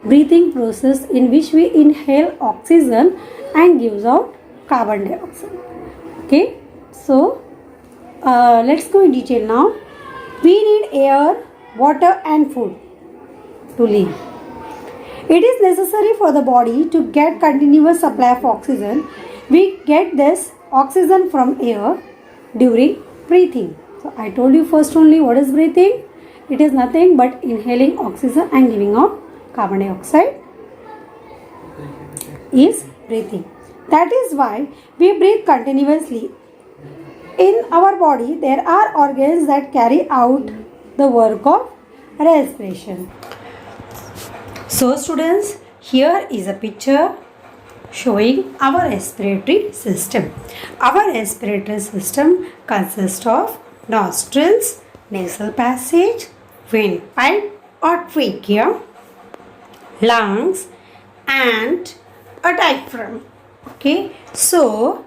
breathing process in which we inhale oxygen and gives out carbon dioxide. Okay, so let's go in detail now. We need air, water and food to live. It is necessary for the body to get continuous supply of oxygen. We get this oxygen from air during breathing. So I told you first only what is breathing. It is nothing but inhaling oxygen and giving out carbon dioxide is breathing. That is why we breathe continuously. In our body there are organs that carry out the work of respiration. So students, here is a picture showing our respiratory system. Our respiratory system consists of nostrils, nasal passage, windpipe or trachea, lungs and a diaphragm. Okay, so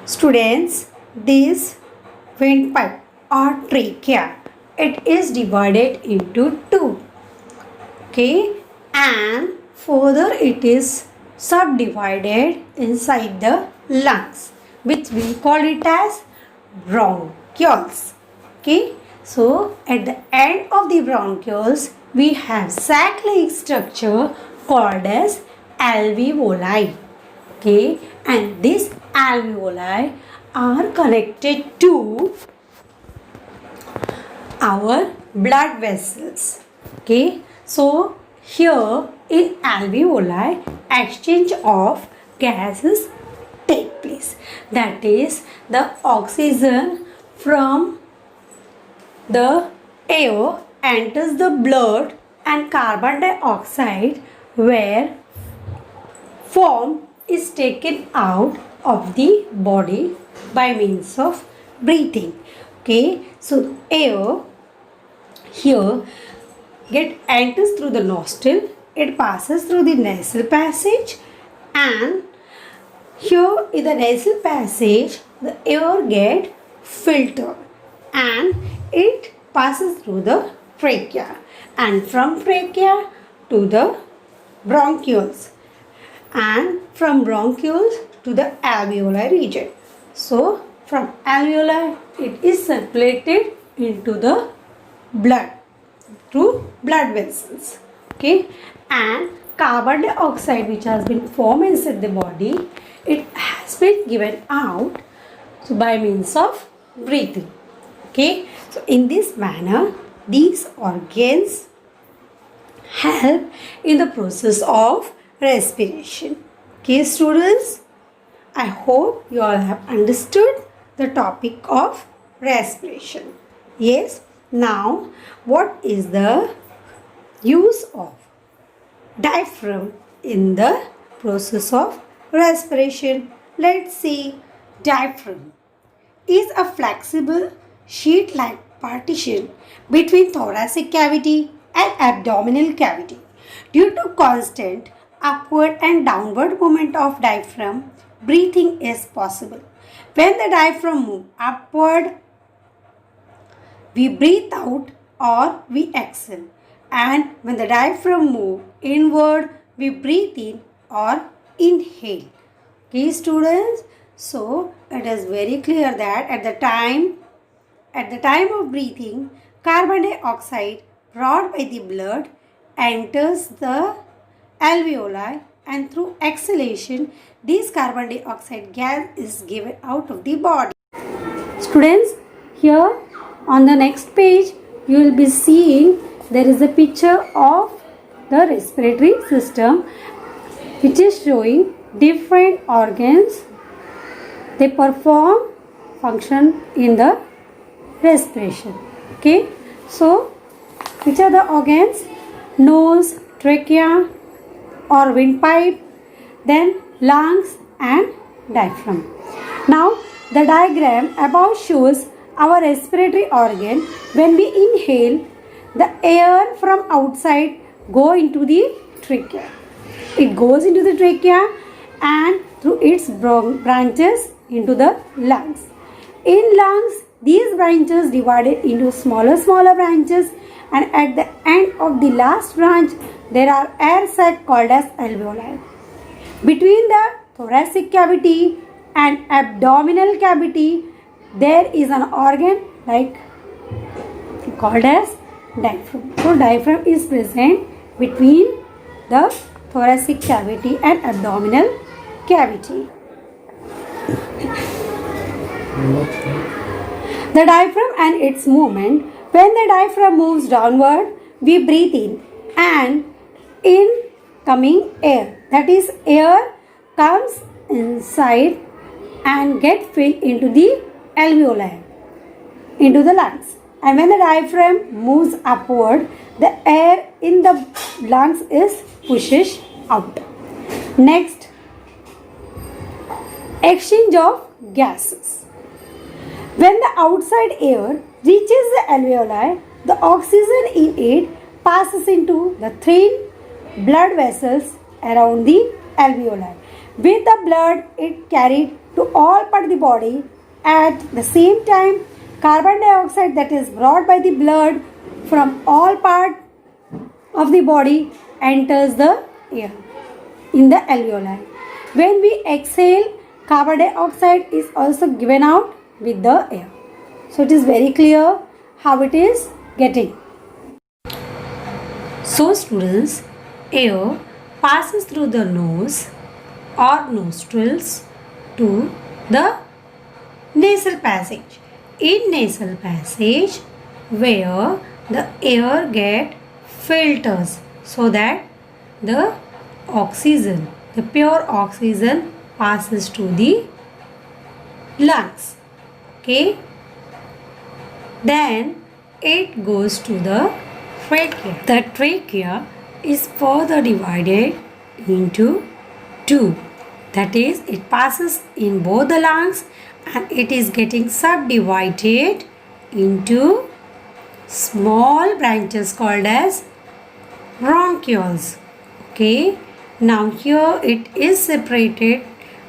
students, this windpipe or trachea, it is divided into two. Okay, and further it is subdivided inside the lungs, which we call it as bronchioles. Okay, so at the end of the bronchioles we have sac-like structure called as alveoli. Okay, and these alveoli are connected to our blood vessels. Okay, so here in alveoli exchange of gases take place. That is, the oxygen from the air enters the blood and carbon dioxide where form is taken out of the body by means of breathing. Okay, so air here enters through the nostril, it passes through the nasal passage, and here in the nasal passage the air gets filtered and it passes through the trachea, and from trachea to the bronchioles, and from bronchioles to the alveolar region. So from alveolar it is circulated into the blood through blood vessels. Okay, and carbon dioxide which has been formed inside the body, it has been given out so by means of breathing. Okay, so in this manner these organs help in the process of respiration. Okay students, I hope you all have understood the topic of respiration. Yes, now what is the use of diaphragm in the process of respiration? Let's see. Diaphragm is a flexible sheet-like partition between thoracic cavity and abdominal cavity. Due to constant upward and downward movement of diaphragm, breathing is possible. When the diaphragm moves upward, we breathe out or we exhale, and when the diaphragm moves inward, we breathe in or inhale. Okay students, so it is very clear that at the time of breathing, carbon dioxide brought by the blood enters the alveoli, and through exhalation this carbon dioxide gas is given out of the body. Students, here on the next page you will be seeing there is a picture of the respiratory system which is showing different organs. They perform function in the respiration. Okay, so which are the organs? Nose, trachea or windpipe, then lungs and diaphragm. Now the diagram above shows our respiratory organ. When we inhale, the air from outside go into the trachea. It goes into the trachea and through its branches into the lungs. In lungs, these branches divided into smaller branches, and at the end of the last branch there are air sac called as alveoli. Between the thoracic cavity and abdominal cavity there is an organ like called as diaphragm. So diaphragm is present between the thoracic cavity and abdominal cavity. The diaphragm and its movement. When the diaphragm moves downward, we breathe in, and incoming air, that is air, comes inside and get filled into the alveoli, into the lungs. And when the diaphragm moves upward, the air in the lungs is pushes out. Next, exchange of gases. When the outside air reaches the alveoli, the oxygen in it passes into the thin blood vessels around the alveoli. With the blood, it carried to all parts of the body. At the same time, carbon dioxide that is brought by the blood from all parts of the body enters the air in the alveoli. When we exhale, carbon dioxide is also given out with the air. So it is very clear how it is getting. So students, air passes through the nose or nostrils to the nasal passage. In nasal passage where the air get filters so that the oxygen, the pure oxygen passes to the lungs. Okay, then it goes to the trachea. The trachea is further divided into two, that is it passes in both the lungs and it is getting subdivided into small branches called as bronchioles. Okay, now here it is separated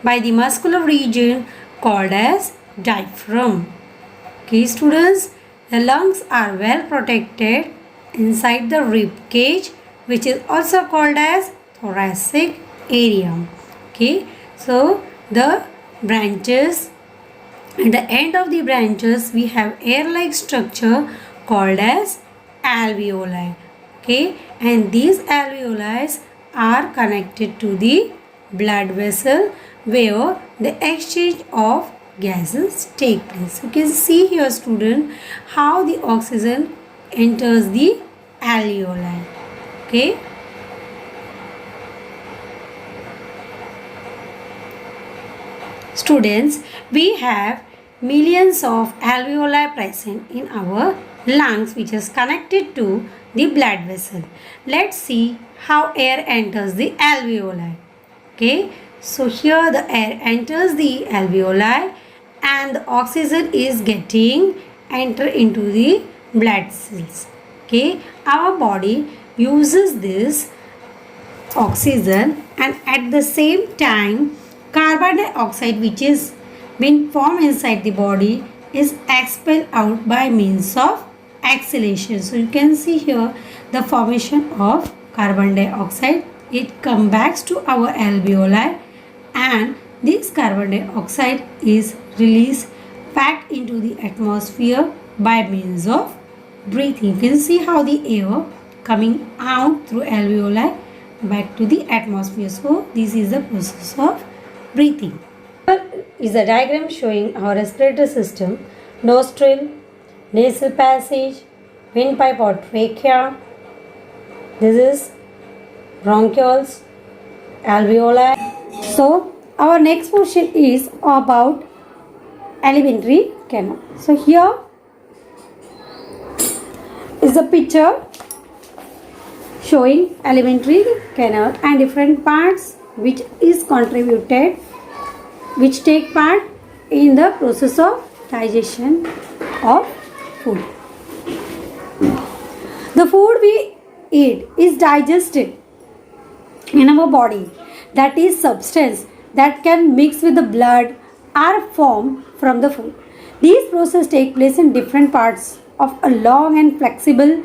by the muscular region called as diaphragm. Okay students, the lungs are well protected inside the rib cage, which is also called as thoracic area. Okay, so the branches, at the end of the branches we have air-like structure called as alveoli. Okay, and these alveoli are connected to the blood vessel where the exchange of gases take place. You can see here student how the oxygen enters the alveoli. Okay, students, we have millions of alveoli present in our lungs which is connected to the blood vessel. Let's see how air enters the alveoli. Okay, so here the air enters the alveoli and the oxygen is getting enter into the blood cells. Okay, our body uses this oxygen and at the same time carbon dioxide which is been formed inside the body is expelled out by means of exhalation. So you can see here the formation of carbon dioxide. It comes back to our alveoli and this carbon dioxide is released back into the atmosphere by means of breathing. You can see how the air coming out through alveoli back to the atmosphere. So this is the process of breathing. Here is a diagram showing our respiratory system: nostril, nasal passage, windpipe or trachea. This is bronchioles, alveoli. So our next portion is about alimentary canal. So here is a picture showing alimentary canal and different parts which is contributed, which take part in the process of digestion of food. The food we eat is digested in our body, that is substance that can mix with the blood are formed from the food. These processes take place in different parts of a long and flexible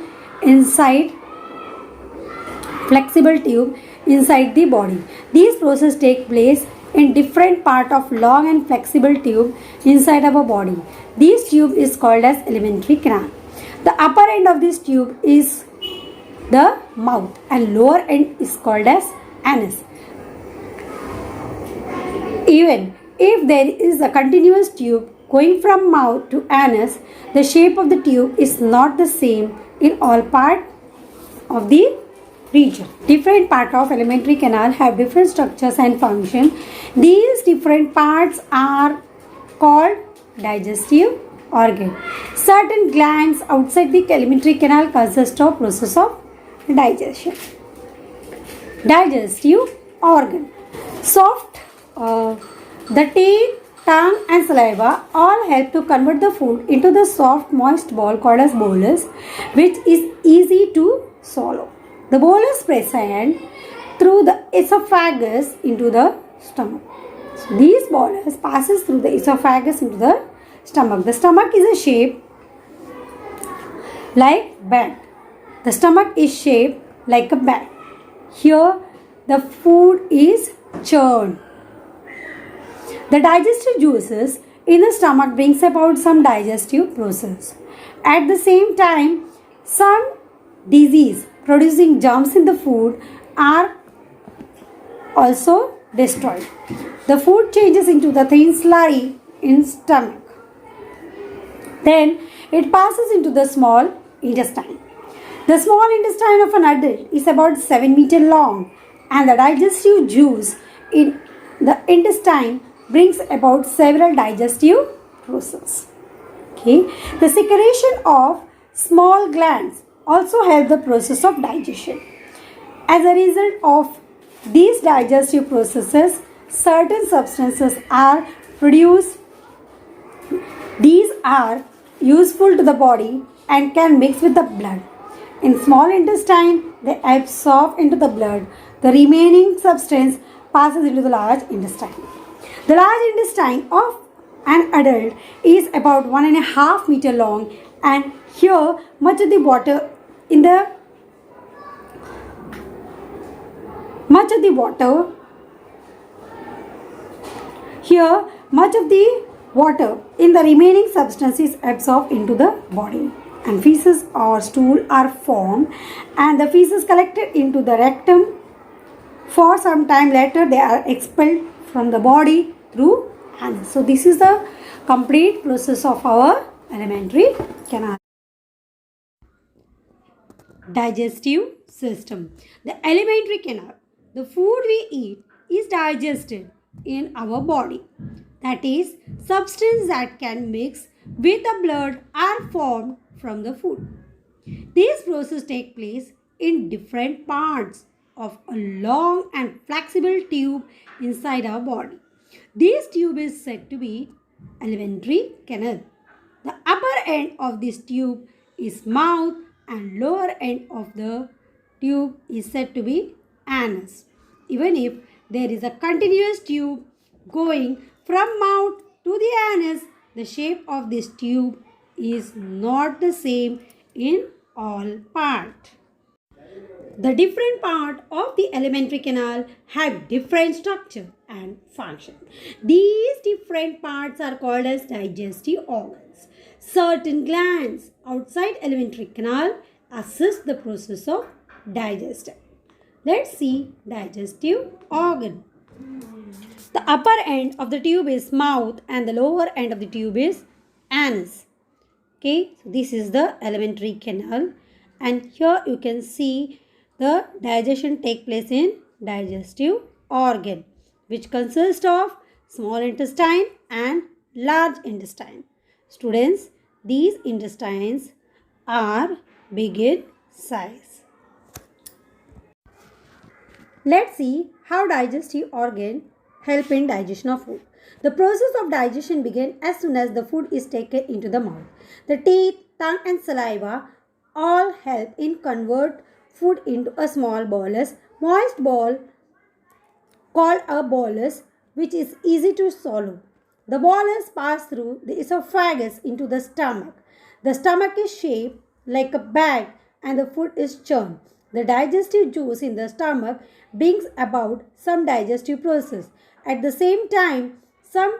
tube inside the body. These processes take place in different part of long and flexible tube inside our body. This tube is called as alimentary canal. The upper end of this tube is the mouth and lower end is called as anus. Even if there is a continuous tube going from mouth to anus, the shape of the tube is not the same in all parts of the region. Different parts of alimentary canal have different structures and function. These different parts are called digestive organ. Certain glands outside the alimentary canal consist of process of digestion. Digestive organ. The teeth, tongue and saliva all help to convert the food into the soft moist ball called as bolus, which is easy to swallow. The bolus present through the esophagus into the stomach. So these bolus passes through the esophagus into the stomach. The stomach is a shape like bat. The stomach is shaped like a bat. Here the food is churned. The digestive juices in the stomach brings about some digestive process. At the same time, some disease producing germs in the food are also destroyed. The food changes into the thin slurry in stomach. Then it passes into the small intestine. The small intestine of an adult is about 7 meters long, and the digestive juice in the intestine brings about several digestive processes. Okay. The secretion of small glands also help the process of digestion. As a result of these digestive processes, certain substances are produced. These are useful to the body and can mix with the blood. In small intestine, they absorb into the blood. The remaining substance passes into the large intestine. The large intestine of an adult is about 1.5 meters long, and here much of the water in the remaining substance is absorbed into the body, and feces or stool are formed, and the feces collected into the rectum. For some time later, they are expelled from the body through anus. So this is the complete process of our alimentary canal. Digestive system. The alimentary canal. The food we eat is digested in our body. That is, substances that can mix with the blood are formed from the food. These processes take place in different parts of a long and flexible tube inside our body. This tube is said to be alimentary canal. The upper end of this tube is mouth and lower end of the tube is said to be anus. Even if there is a continuous tube going from mouth to the anus, the shape of this tube is not the same in all parts. The different parts of the alimentary canal have different structure and function. These different parts are called as digestive organs. Certain glands outside alimentary canal assist the process of digestion. Let's see digestive organ. The upper end of the tube is mouth and the lower end of the tube is anus. Okay, so this is the alimentary canal, and here you can see the digestion take place in digestive organ, which consists of small intestine and large intestine. Students, these intestines are big in size. Let's see how digestive organ help in digestion of food. The process of digestion begins as soon as the food is taken into the mouth. The teeth, tongue and saliva all help in convert food into a small bolus, moist ball called a bolus, which is easy to swallow. The bolus passes through the esophagus into the stomach. The stomach is shaped like a bag and the food is churned. The digestive juice in the stomach brings about some digestive process. At the same time, some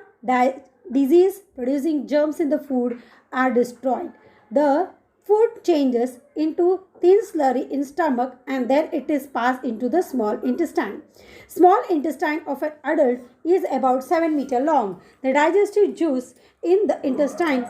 disease producing germs in the food are destroyed. The food changes into thin slurry in stomach and then it is passed into the small intestine. Small intestine of an adult is about 7 meters long. The digestive juice in the intestine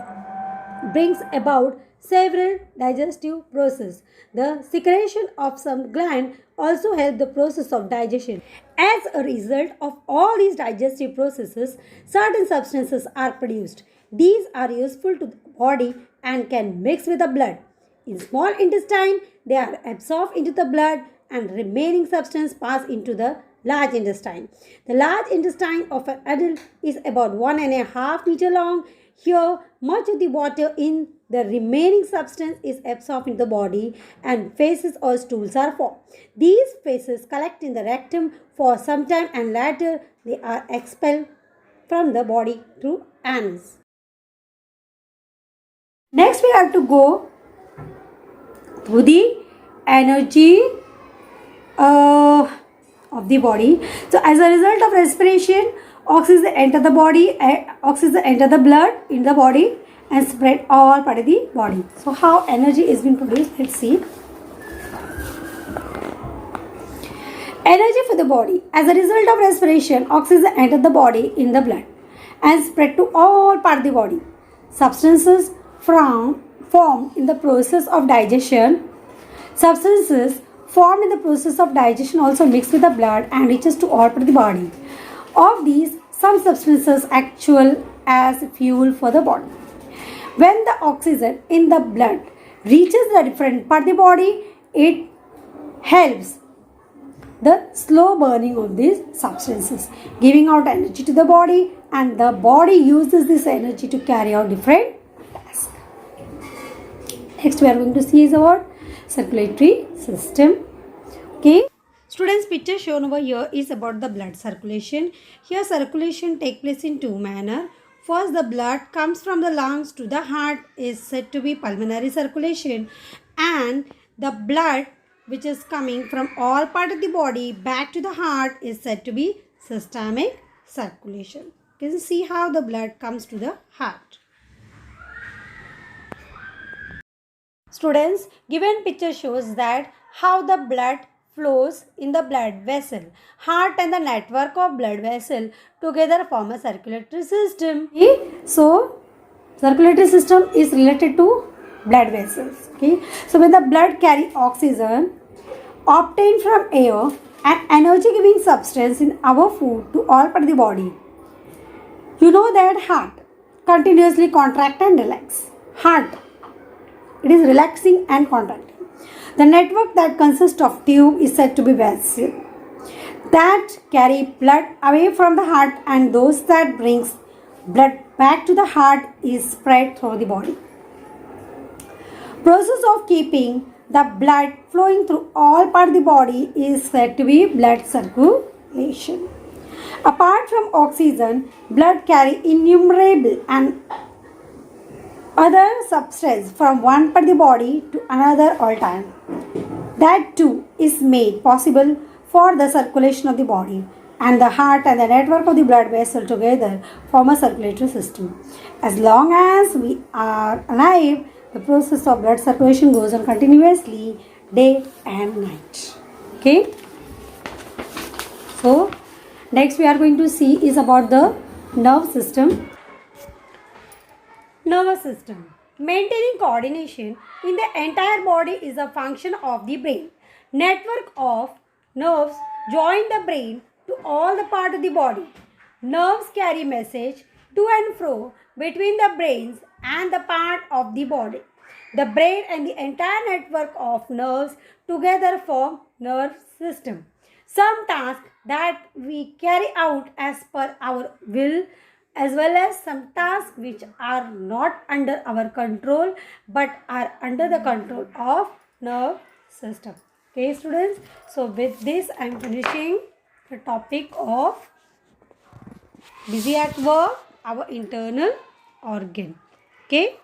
brings about several digestive processes. The secretion of some gland also help the process of digestion. As a result of all these digestive processes, certain substances are produced. These are useful to the body and can mix with the blood. In small intestine, they are absorbed into the blood and remaining substance pass into the large intestine. The large intestine of an adult is about 1.5 meters long. Here, much of the water in the remaining substance is absorbed in the body and feces or stools are formed. These feces collect in the rectum for some time and later they are expelled from the body through anus. Next, we have to go through the energy of the body. So, as a result of respiration, oxygen enter the body, oxygen enter the blood in the body and spread all part of the body. So, how energy is being produced? Let's see. Energy for the body. As a result of respiration, oxygen enter the body in the blood and spread to all part of the body. Substances formed in the process of digestion. Substances formed in the process of digestion also mix with the blood and reaches to all part of the body. Of these, some substances actual as fuel for the body. When the oxygen in the blood reaches the different part of the body, it helps the slow burning of these substances, giving out energy to the body, and the body uses this energy to carry out different tasks. Next, we are going to see is about circulatory system. Okay. Students, picture shown over here is about the blood circulation. Here circulation takes place in two manners. First, the blood comes from the lungs to the heart is said to be pulmonary circulation, and the blood which is coming from all part of the body back to the heart is said to be systemic circulation. You can see how the blood comes to the heart. Students, given picture shows that how the blood flows in the blood vessel. Heart and the network of blood vessel together form a circulatory system. Okay? So, circulatory system is related to blood vessels. Okay? So, when the blood carry oxygen obtained from air and energy giving substance in our food to all part of the body, you know that heart continuously contract and relax. Heart, it is relaxing and contracting. The network that consists of tube is said to be vessel that carry blood away from the heart, and those that brings blood back to the heart is spread through the body. Process of keeping the blood flowing through all part of the body is said to be blood circulation. Apart from oxygen, blood carry innumerable and other substance from one part of the body to another all time. That too is made possible for the circulation of the body, and the heart and the network of the blood vessel together form a circulatory system. As long as we are alive, the process of blood circulation goes on continuously day and night. Okay. So, next we are going to see is about the nerve system. Nervous system. Maintaining coordination in the entire body is a function of the brain. Network of nerves join the brain to all the part of the body. Nerves carry message to and fro between the brains and the part of the body. The brain and the entire network of nerves together form nerve system. Some tasks that we carry out as per our will, as well as some tasks which are not under our control but are under the control of nerve system. Okay, students. So with this I am finishing the topic of busy at work our internal organ. Okay.